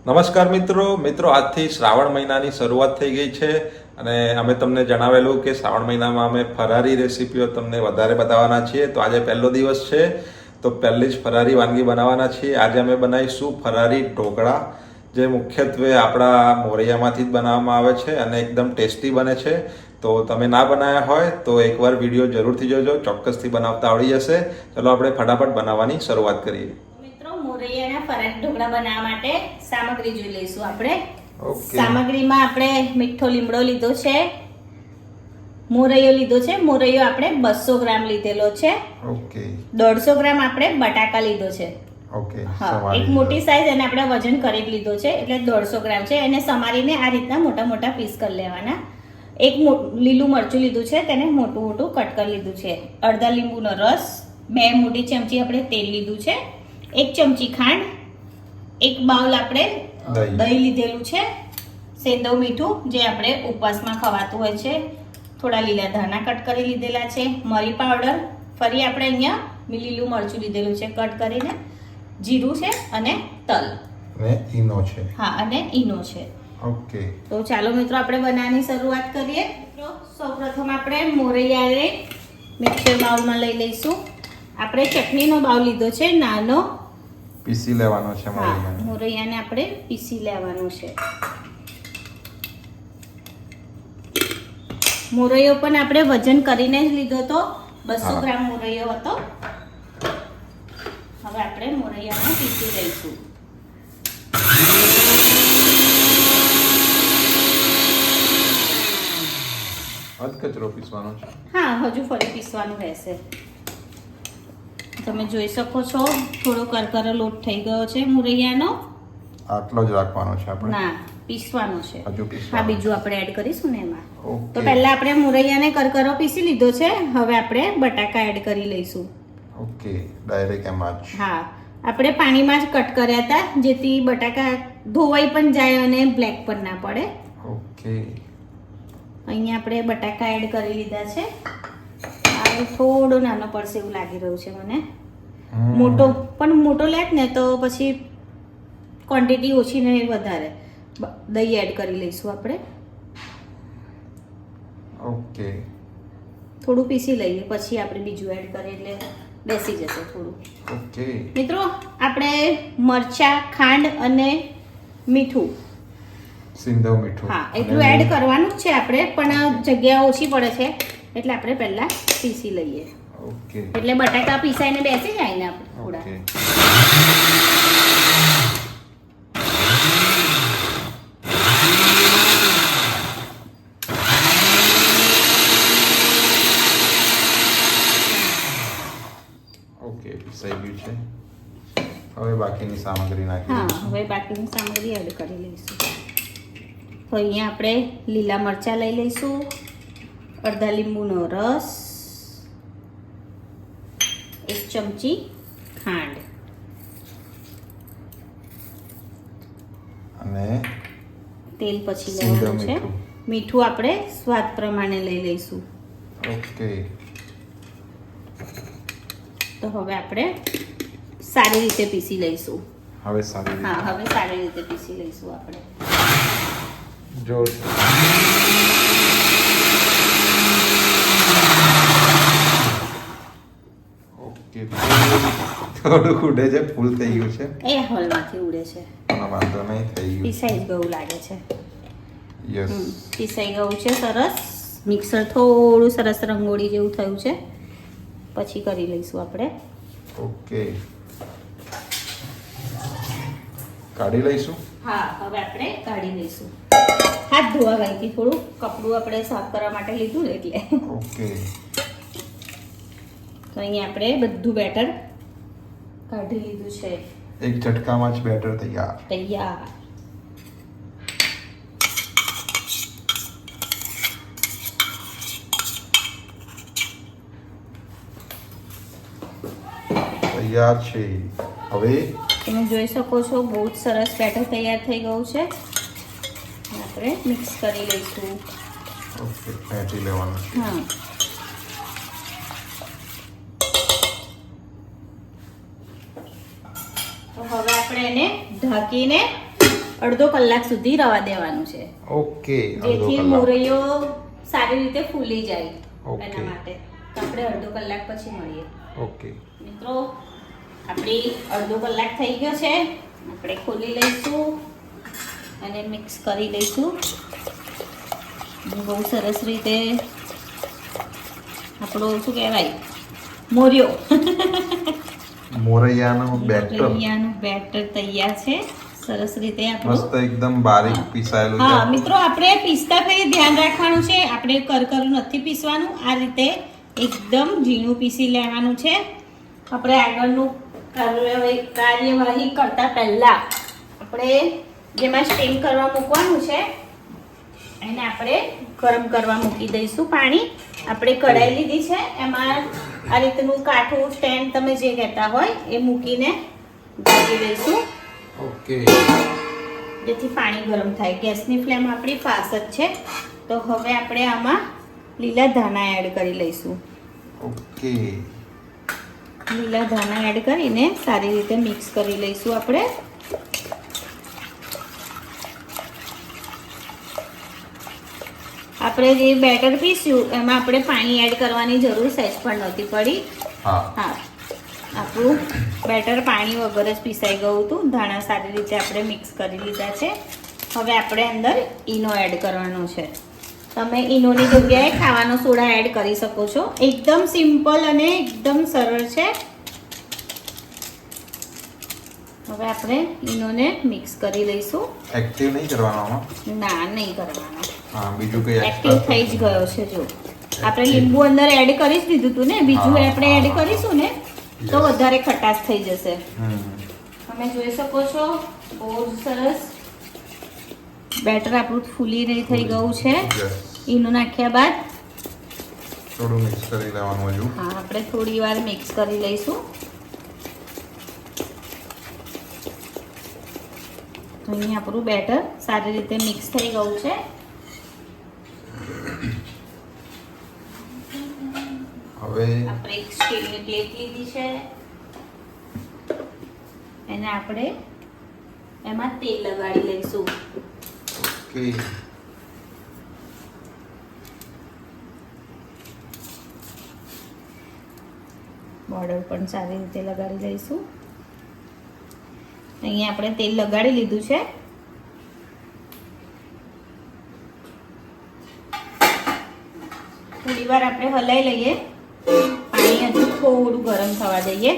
નમસ્કાર મિત્રો આજથી શ્રાવણ મહિનાની શરૂઆત થઈ ગઈ છે અને અમે તમને જણાવેલું કે શ્રાવણ મહિનામાં અમે ફરારી રેસીપીઓ તમને વધારે બતાવવાના છીએ. તો આજે પહેલો દિવસ છે તો પહેલી જ ફરારી વાનગી બનાવવાના છીએ. આજે અમે બનાવીશું ફરારી ઢોકળા, જે મુખ્યત્વે આપણા મોરૈયામાંથી જ બનાવવામાં આવે છે અને એકદમ ટેસ્ટી બને છે. તો તમે ના બનાવ્યા હોય તો એકવાર વિડીયો જરૂરથી જોજો, ચોક્કસથી બનાવતા આવડી જશે. ચલો આપણે ફટાફટ બનાવવાની શરૂઆત કરીએ. મોરૈયાના ફરારી ઢોકળા બનાવવા માટે સામગ્રી જોઈ લઈશું આપણે. સામગ્રીમાં આપણે મીઠો લીમડો લીધો છે, મોરૈયો લીધો છે. મોરૈયો આપણે 200 ગ્રામ લીધેલો છે. ઓકે. 150 ગ્રામ આપણે બટાકા લીધો છે. ઓકે. હા, એક મોટી સાઈઝ અને આપણે વજન કરી લીધો છે એટલે 150 ગ્રામ છે. એને સમારીને આ રીતના મોટા મોટા પીસ કરી લેવાના. એક લીલું મરચું લીધું છે, તેને મોટું મોટું કટ કરી લીધું છે. અડધા લીંબુનો રસ, 2 મોટી ચમચી આપણે તેલ લીધું છે, 1 ચમચી ખાંડ, 1 બાઉલ આપણે દહીં લીધેલું છે, સેંધવ મીઠું જે આપણે ઉપવાસમાં ખવાતું હોય છે, થોડા લીલા ધાણા કટ કરી લીધેલા છે, મરી પાવડર, ફરી આપણે અહીંયા લીલું મરચું લીધેલું છે કટ કરીને, જીરું છે અને તલ અને ઈનો છે. હા, અને ઈનો છે. ઓકે. તો ચાલો મિત્રો આપણે બનાવવાની શરૂઆત કરીએ. મિત્રો સૌપ્રથમ આપણે મોરૈયાને મિક્સર બાઉલમાં લઈ લઈશું. આપણે ચટણીનો બાઉલ લીધો છે નાનો, પીસી લેવાનો છે મોરૈયાને. મોરૈયાને આપણે પીસી લેવાનું છે. મોરૈયો પણ આપણે વજન કરીને જ લીધો હતો, 200 ગ્રામ મોરૈયો હતો. હવે આપણે મોરૈયાને પીસી લઈશું. અધકચરો પીસવાનો છે. હા, હજુ ફરી પીસવાનું રહેશે. તમે જોઈ શકો છો થોડો કરકરો લોટ થઈ ગયો છે મોરૈયાનો. આટલો જ રાખવાનો છે આપણે? ના, પીસવાનો છે. હજુ હા, પીસવાનો. બીજું આપણે એડ કરીશું ને એમાં. ઓકે. તો પહેલા આપણે મોરૈયાને કરકરો પીસી લીધો છે. હવે આપણે બટાકા એડ કરી લઈશું. ઓકે, ડાયરેક્ટ એમાં જ. હા, આપણે પાણીમાં જ કટ કર્યા હતા જેથી બટાકા ધોવાઈ પણ જાય અને બ્લેક પણ ના પડે. ઓકે. અહીંયા આપણે બટાકા એડ કરી લીધા છે. આ થોડો નાનો પડશે એવું લાગી રહ્યું છે મને. મોટો લેત ને તો પછી ક્વોન્ટિટી ઓછી ને વધારે. દહીં એડ કરી લઈશું આપણે. ઓકે. થોડું પીસી લઈએ પછી આપણે બીજું એડ કરીએ એટલે બેસી જશે થોડું. ઓકે. મિત્રો આપણે મરચા, ખાંડ અને મીઠું, સિંધવ મીઠું, હા, એટલું એડ કરવાનું જ છે આપણે, પણ જગ્યા ઓછી પડે છે એટલે આપણે પહેલા પીસી લઈએ. ઓકે. એટલે બટાકા પીસાઈને બેસી જાય ને આપણે થોડા. ઓકે. ઓકે, પીસાઈ ગયું છે. હવે બાકીની સામગ્રી નાખી હા, દઈશું. હવે બાકીની સામગ્રી એડ કરી લઈશું. તો અહીંયા આપણે લીલા મરચાં લઈ લઈશું, અડધા લીંબુનો રસ, 1 ચમચી ખાંડ અને તેલ પછી સિંધવ લેવાનું છે. મીઠું. મીઠું આપણે સ્વાદ પ્રમાણે લઈ લઈશું. ઓકે. તો હવે આપણે સારી રીતે પીસી લઈશું. હવે સારી રીતે. હા, હવે સારી રીતે પીસી લઈશું આપણે. જો ઓકે, થોડું ઉડે છે, ફૂલ થઈ ગયું છે. એ હોલમાંથી ઉડે છે. પણ વાંધો નહીં, થઈ ગયું. પીસાઈ જ ગયું લાગે છે. યસ. પીસાઈ ગયું છે સરસ. મિક્સર થોડું સરસ રંગોળી જેવું થયું છે. પછી કરી લઈશું આપણે. ઓકે. કાઢી લઈશું. હા, હવે આપણે કાઢી લઈશું. હાથ ધોવા ગઈ હતી, થોડું કપડું આપણે સાફ કરવા માટે લીધું ને એટલે. ઓકે. તો અહીંયા આપણે બધું બેટર કાઢી લીધું છે. એક ઝટકામાં જ બેટર તૈયાર. તૈયાર. તૈયાર છે. હવે તમે જોઈ શકો છો બહુ જ સરસ બેટર તૈયાર થઈ ગયું છે. આપણે મિક્સ કરી લઈશું. ઓકે, ફેંટી લેવાનું છે. હા, તો હવે આપણે એને ઢાંકીને અડધો કલાક સુધી રવા દેવાનું છે, ઓકે. જેથી મોરૈયો સારી રીતે ફૂલી જાય. ઓકે. એના માટે તો આપણે અડધો કલાક પછી મળીએ. ઓકે મિત્રો, આપણી અડધો કલાક થઈ ગયો છે. આપણે ખોલી લઈશું અને મિક્સ કરી લઈશું. બહુ સરસ રીતે આપણો શું કહેવાય મોરૈયાનું મોરૈયાનું બેટર તૈયાર છે. સરસ રીતે આપણું મસ્ત એકદમ બારીક પીસાયેલું હા છે. મિત્રો, આપણે પીસતા ફેરી ધ્યાન રાખવાનું છે, આપણે કરકરું નથી પીસવાનું. આ રીતે એકદમ ઝીણું પીસી લેવાનું છે. આપણે આગળનું કાર્યવાહી કરતા પહેલા આપણે જેમાં સ્ટીમ કરવા મૂકવાનું છે એને આપણે ગરમ કરવા મૂકી દઈશું. પાણી આપણે કઢાઈ લીધી છે, એમાં આ રીતનું કાઠું સ્ટેન્ડ તમે જે કહેતા હોય એ મૂકીને ઢાંકી દઈશું. ઓકે. જેથી પાણી ગરમ થાય. ગેસની ફ્લેમ આપણી ફાસ્ટ જ છે. તો હવે આપણે આમાં લીલા ધાણા એડ કરી લઈશું. ઓકે. લીલા ધાણા એડ કરીને સારી રીતે મિક્સ કરી લઈશું. આપણે જે બેટર પીસ્યું એમાં આપણે પાણી એડ કરવાની જરૂર સહેજ પણ નહોતી પડી. હા, આપણું બેટર પાણી વગર જ પીસાઈ ગયું હતું. ધાણા સારી રીતે આપણે મિક્સ કરી લીધા છે. હવે આપણે અંદર ઈનો એડ કરવાનો છે. તમે ઈનોની જગ્યાએ ખાવાનો સોડા એડ કરી શકો છો. એકદમ સિમ્પલ અને એકદમ સરળ છે. હવે આપણે ઈનોને મિક્સ કરી લઈશું. એક્ટિવ નહીં કરવાનો આમાં? ના, નહીં કરવાનો. હા, બીજું કઈ એક્ટિવ થઈ જ ગયો છે. જો આપણે લીંબુ અંદર એડ કરી જ દીધું હતું ને, બીજું આપણે એડ કરીશું ને તો વધારે ખટાશ થઈ જશે. તમે જોઈ શકો છો બહુ સરસ બેટર આપણું ફૂલી થઈ ગયું છે. ઈનો નાખ્યા બાદ થોડું મિક્સ કરી લેવાનું હજુ. હા, આપણે થોડી વાર મિક્સ કરી લઈશું. તો અહીં આપણું બેટર સારી રીતે મિક્સ થઈ ગયું છે. હવે આપણે એક સ્ટીલની પ્લેટ લીધી છે, એને આપણે એમાં તેલ લગાડી લઈશું. ઓકે. બોર્ડર પણ સારી રીતે લગાડી લઈશું. અહીંયા આપણે તેલ લગાડી લીધું છે. થોડી વાર આપણે હલાઈ લઈએ. પાણી હજુ થોડું ગરમ થવા દઈએ.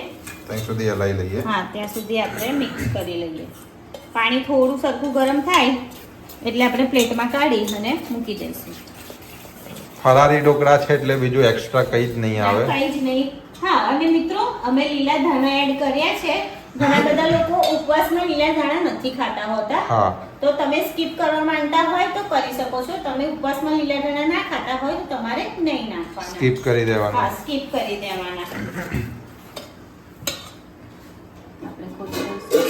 ત્યાં સુધી હલાઈ લઈએ. હા, ત્યાં સુધી આપણે મિક્સ કરી લઈએ. પાણી થોડું સરખું ગરમ થાય એટલે આપણે પ્લેટમાં કાઢી અને મૂકી દઈશું. ફરારી ઢોકળા છે એટલે બીજું એક્સ્ટ્રા કંઈ જ નહીં આવે. કંઈ જ નહીં. હા, અને મિત્રો, અમે લીલા ધાણા એડ કર્યા છે. ઘણા બધા લોકો ઉપવાસમાં લીલા ધાણા નથી ખાતા હોતા. હા. તો તમે સ્કીપ કરવા માંગતા હોય તો કરી શકો છો. તમે ઉપવાસમાં લીલા ધાણા ના ખાતા હોય તો તમારે નહીં નાખવાના. સ્કીપ કરી દેવાના. હા, સ્કીપ કરી દેવાના. આપણે ખોલી દઈશું.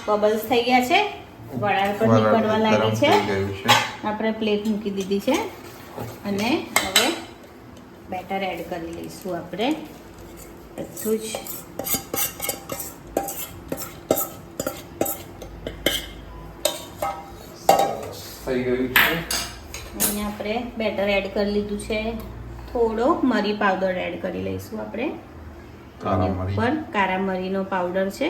બબલ્સ થઈ ગયા છે, વરાળ પણ નીકળવા લાગી છે. આપણે પ્લેટ મૂકી દીધી છે અને હવે બેટર એડ કરી લઈશું. આપણે બધું જ થઈ ગયું છે. અહીંયા આપણે બેટર એડ કરી લીધું છે. થોડો મરી પાવડર એડ કરી લઈશું. આપણે ઉપર કારા મરીનો પાવડર છે.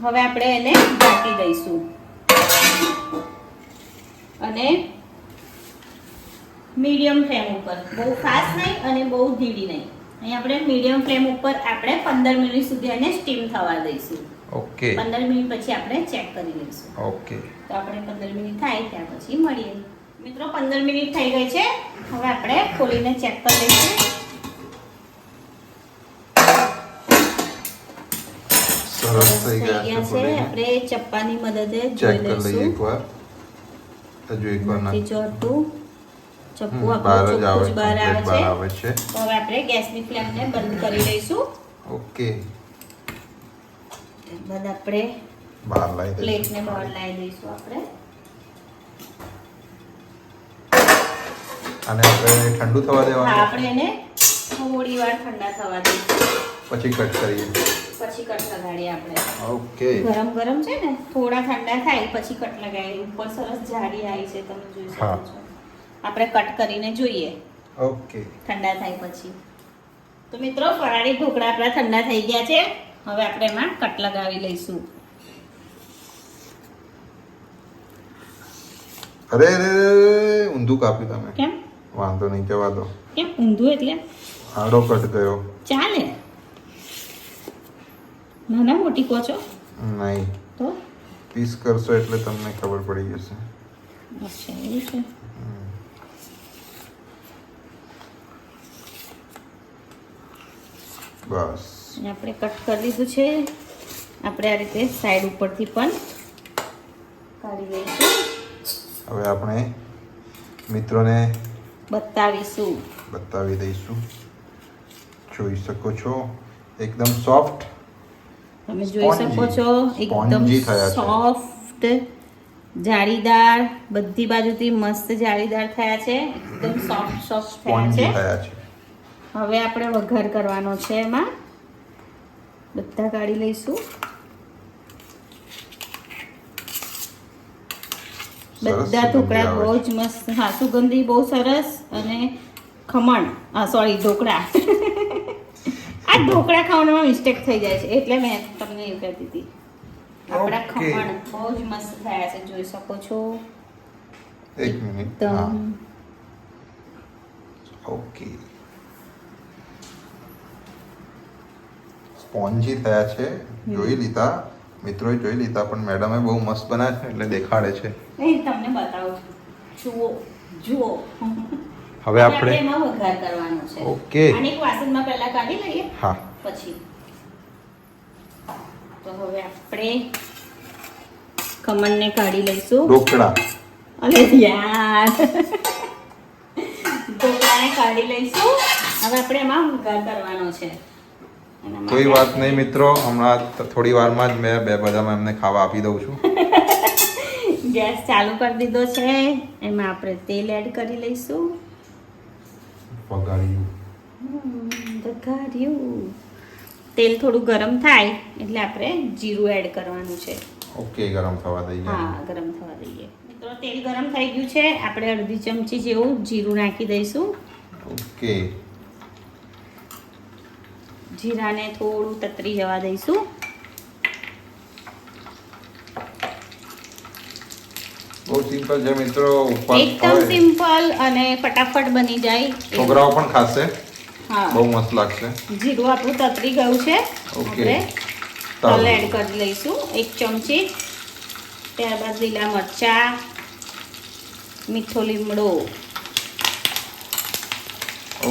હવે આપણે એને ઢાંકી દઈશું અને મીડિયમ ફ્લેમ ઉપર, બહુ ફાસ્ટ નહીં અને બહુ ધીરી નહીં. અહીં આપણે મીડિયમ ફ્લેમ ઉપર આપણે 15 મિનિટ સુધી એને સ્ટીમ થવા દઈશું. ઓકે. 15 મિનિટ પછી આપણે ચેક કરી લઈશું. ઓકે. તો આપણે 15 મિનિટ થાય ત્યાર પછી મળીએ. મિત્રો, 15 મિનિટ થઈ ગઈ છે. હવે આપણે ખોલીને ચેક કરી લઈશું. સરસ થઈ ગયા છે. આપણે ચપ્પાની મદદે ચેક જોઈ કરી લઈએ લઈશું. એકવાર. હજુ એકવાર નથી ચોટતું. ચપ્પુ બહાર જ આપણું ચોખ્ખું જ બહાર આવે છે. આવે છે. તો હવે આપણે ગેસની ફ્લેમને બંધ કરી લઈશું. ઓકે. બાદ આપણે બહાર લાવી દઈશું. પ્લેટને બહાર લાવી દઈશું. આપણે અને આપણે ઠંડુ થવા હા, દેવાનું. આપણે એને થોડી વાર ઠંડા થવા દઈશું. પછી કટ કરીએ. પછી કટ લગાડીએ આપણે. ઓકે. ગરમ ગરમ છે ને, થોડા ઠંડા થાય પછી કટ લગાવીએ. ઉપર સરસ જાડી આવી છે, તમે જોઈ શકો હા. છો. આપણે કટ કરીને જોઈએ ઓકે. ઠંડા થાય પછી. તો મિત્રો, ફરાળી ઢોકળા આપણા ઠંડા થઈ ગયા છે. હવે આપણે એમાં કટ લગાવી લઈશું. અરે ઊંધું કાપ્યું તમે. કેમ વાંધો નહીં, જવા દો. કેમ ઊંધું? એટલે આડો કટ ગયો. ચાલે. નાના મોટી કહો છો નહીં, તો પીસ કરશો એટલે તમને ખબર પડી જશે. અચ્છા, એવું છે. બસ. અને આપણે કટ કરી દીધું છે. આપણે આ રીતે સાઈડ ઉપરથી પણ કાઢી લઈશું. હવે આપણે મિત્રોને બતાવીશું. બતાવી દઈશું. જોઈ શકો છો એકદમ સોફ્ટ. તમે જોઈ શકો છો એકદમ સ્પોન્જી થયા છે. સોફ્ટ, જાળીદાર, બધી બાજુથી મસ્ત જાળીદાર થયા છે. એકદમ સોફ્ટ સોફ્ટ થયા સ્પોન્જી છે. થયા છે. હવે આપણે વઘાર કરવાનો છે. એમાં બધા કાઢી લઈશું. સરસ બધા સુગંધી ઢોકળા આવે બહુ જ મસ્ત. હા, સુગંધી બહુ સરસ. અને ખમણ, સોરી, ઢોકળા. આ ઢોકળા ખાવામાં મિસ્ટેક થઈ જાય છે, એટલે મેં તમને એવું કહેતી હતી. આપણા Okay. ખમણ બહુ જ મસ્ત થયા છે, જોઈ શકો છો. એક મિનિટ. હા. એકદમ ઓકે. સ્પોન્જી થયા છે. જોઈ લીધા મિત્રોએ, જોઈ લીધા, પણ મેડમે બહુ મસ્ત બનાવ્યા છે એટલે દેખાડે છે. નહીં, તમને બતાવું છું. જુઓ જુઓ. હવે આપણે એમાં વઘાર કરવાનો છે. Okay. આને એક વાસણમાં પહેલા કાઢી લઈએ, હા. પછી. તો હવે આપણે ખમણને કાઢી લઈશું. ઢોકળા. અરે યાર, ઢોકળાને કાઢી લઈશું. હવે આપણે એમાં વઘાર કરવાનો છે. એના માટે કોઈ વાત નહીં મિત્રો, હમણાં થોડી વારમાં જ મેં બે બધામાં એમને ખાવા આપી દઉં છું. ગેસ ચાલુ કરી દીધો છે. એમાં આપણે તેલ એડ કરી લઈશું. વઘાર્યું. વઘાર્યું. તેલ થોડું ગરમ થાય એટલે આપણે જીરું એડ કરવાનું છે. ઓકે, ગરમ થવા દઈએ. હા, ગરમ થવા દઈએ. મિત્રો, તેલ ગરમ થઈ ગયું છે. આપણે અડધી ચમચી જેવું જીરું નાખી દઈશું. ઓકે. જીરાને થોડું તતરી જવા દઈશું. બહુ સિમ્પલ છે મિત્રો. ઉપવાસ એકદમ હોય, સિમ્પલ અને ફટાફટ બની જાય. છોકરાઓ પણ ખાશે. હા, બહુ મસ્ત લાગશે. જીરું આપણું તતરી ગયું છે. ઓકે. આપણે તલ. તલ એડ કરી લઈશું 1 ચમચી. ત્યારબાદ લીલા મરચા, મીઠો લીમડો.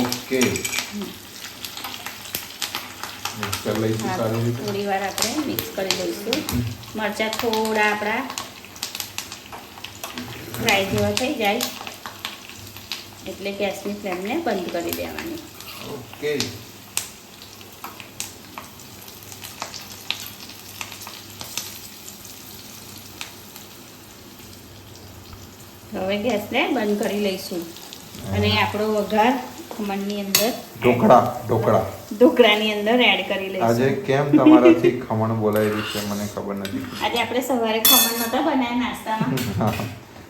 ઓકે. મિક્સ કરી લઈશું હા, સારી રીતે. થોડી વાર આપણે મિક્સ કરી લઈશું. મરચા થોડા આપણા ફ્રાય જેવા થઈ જાય એટલે ગેસની ફ્લેમને બંધ કરી દેવાની. ઓકે. હવે ગેસને બંધ કરી લઈશું અને આપણો વઘાર ખમણની અંદર, ઢોકળા. ઢોકળાની અંદર એડ કરી આજે લઈશું. કેમ તમારાથી ખમણ બોલાયેલું છે મને ખબર નથી. આજે આપણે સવારે ખમણ નતા બનાવ્યા નાસ્તામાં, હા.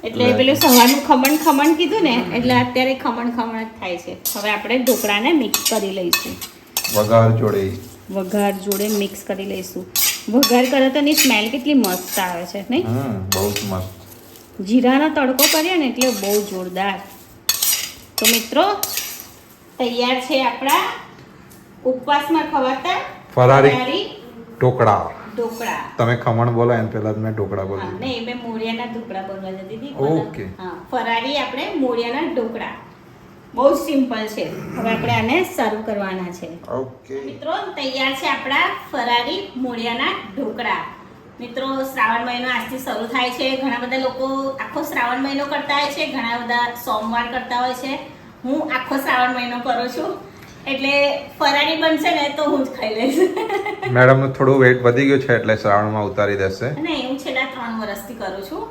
એટલે પેલું સવારનું ખમણ કીધું ને, એટલે અત્યારે ખમણ જ થાય છે. હવે આપણે ઢોકળાને મિક્સ કરી લઈશું. વઘાર જોડે. વઘાર જોડે મિક્સ કરી લઈશું. વઘાર કરે તો એની સ્મેલ કેટલી મસ્ત આવે છે, નહીં? બહુ જ મસ્ત. જીરાનો તડકો કર્યો ને એટલે બહુ જોરદાર. તો મિત્રો, તૈયાર છે આપણા ઉપવાસમાં ખવાતા ફરારી ઢોકળા. ઢોકળા. તમે ખમણ બોલો એને પહેલા જ મેં ઢોકળા હા, બોલ્યું. નહીં, મેં મોરિયાના ઢોકળા બોલવા જતી હતી. ઓકે. હા, ફરારી આપણે મોરિયાના ઢોકળા. બહુ જ સિમ્પલ છે. હવે આપણે આને સર્વ કરવાના છે. ઓકે. મિત્રો, તૈયાર છે આપણા ફરારી મોરિયાના ઢોકળા. મિત્રો, શ્રાવણ મહિનો આજથી શરૂ થાય છે. ઘણા બધા લોકો આખો શ્રાવણ મહિનો કરતા હોય છે, ઘણા બધા સોમવાર કરતા હોય છે. હું આખો શ્રાવણ મહિનો કરું છું, એટલે ફરારી બનશે ને તો હું જ ખાઈ લઈશ. મેડમનું થોડું વેઇટ વધી ગયું છે એટલે શ્રાવણમાં ઉતારી દેશે. અને હું છેલ્લા 3 વર્ષથી કરું છું.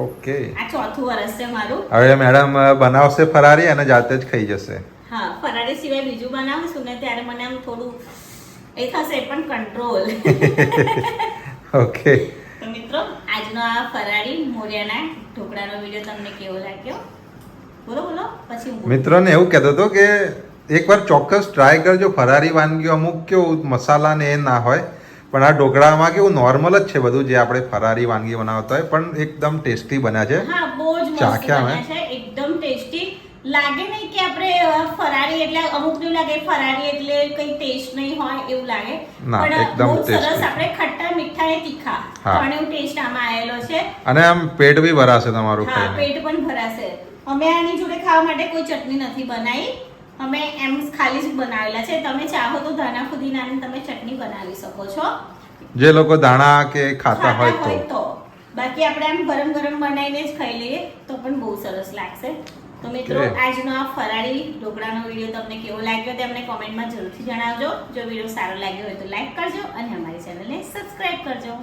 ઓકે. આ 4થું વર્ષ છે મારું. હવે મેડમ બનાવશે ફરારી અને જાતે જ ખાઈ જશે. હા, ફરારી સિવાય બીજું બનાવું છું ને ત્યારે મને આમ થોડું એ થશે પણ કંટ્રોલ. ઓકે. તો મિત્રો આજનો આ ફરાળી મોરિયાના ઢોકળાનો વિડીયો તમને કેવો લાગ્યો બોલો બોલો પછી હું બોલું. મિત્રોને એવું કહેતો હતો કે એકવાર ચોક્કસ ટ્રાય કરજો. ફરારી વાનગીઓ અમુક કેવું મસાલા ને એ ના હોય, પણ આ ઢોકળામાં કેવું નોર્મલ જ છે બધું જે આપણે ફરારી વાનગી બનાવતા હોય, પણ એકદમ ટેસ્ટી બન્યા છે. હા બહુ જ મસ્ત ચાખ્યા બન્યા છે, એકદમ ટેસ્ટી લાગે નહીં કે આપણે ફરાળી એટલે અમુક નું લાગે ફરાળી એટલે કઈ ટેસ્ટ નહીં હોય એવું લાગે, ના, પણ એકદમ બહુ સરસ tasty. આપણે ખટ્ટા મીઠા અને તીખા હા. ત્રણેય ટેસ્ટ આમાં આવેલો છે. અને આમ પેટ બી ભરાશે તમારું હા ખાઈને. પેટ પણ ભરાશે. અમે આની જોડે ખાવા માટે કોઈ ચટણી નથી બનાવી, અમે એમ ખાલી જ બનાવેલા છે. તમે ચાહો તો ધાણા ફુદીનાની તમે ચટણી બનાવી શકો છો, જે લોકો દાણા કે ખાતા હોય તો. બાકી આપણે આમ ગરમ ગરમ બનાવીને જ ખાઈ લઈએ તો પણ બહુ સરસ લાગશે. તો મિત્રો Okay. આજનો આ ફરાળી ઢોકળાનો વિડીયો તમને કેવો લાગ્યો તે અમને કોમેન્ટમાં જરૂરથી જણાવજો. જો વિડીયો સારો લાગ્યો હોય તો લાઈક કરજો અને અમારી ચેનલને સબસ્ક્રાઇબ કરજો.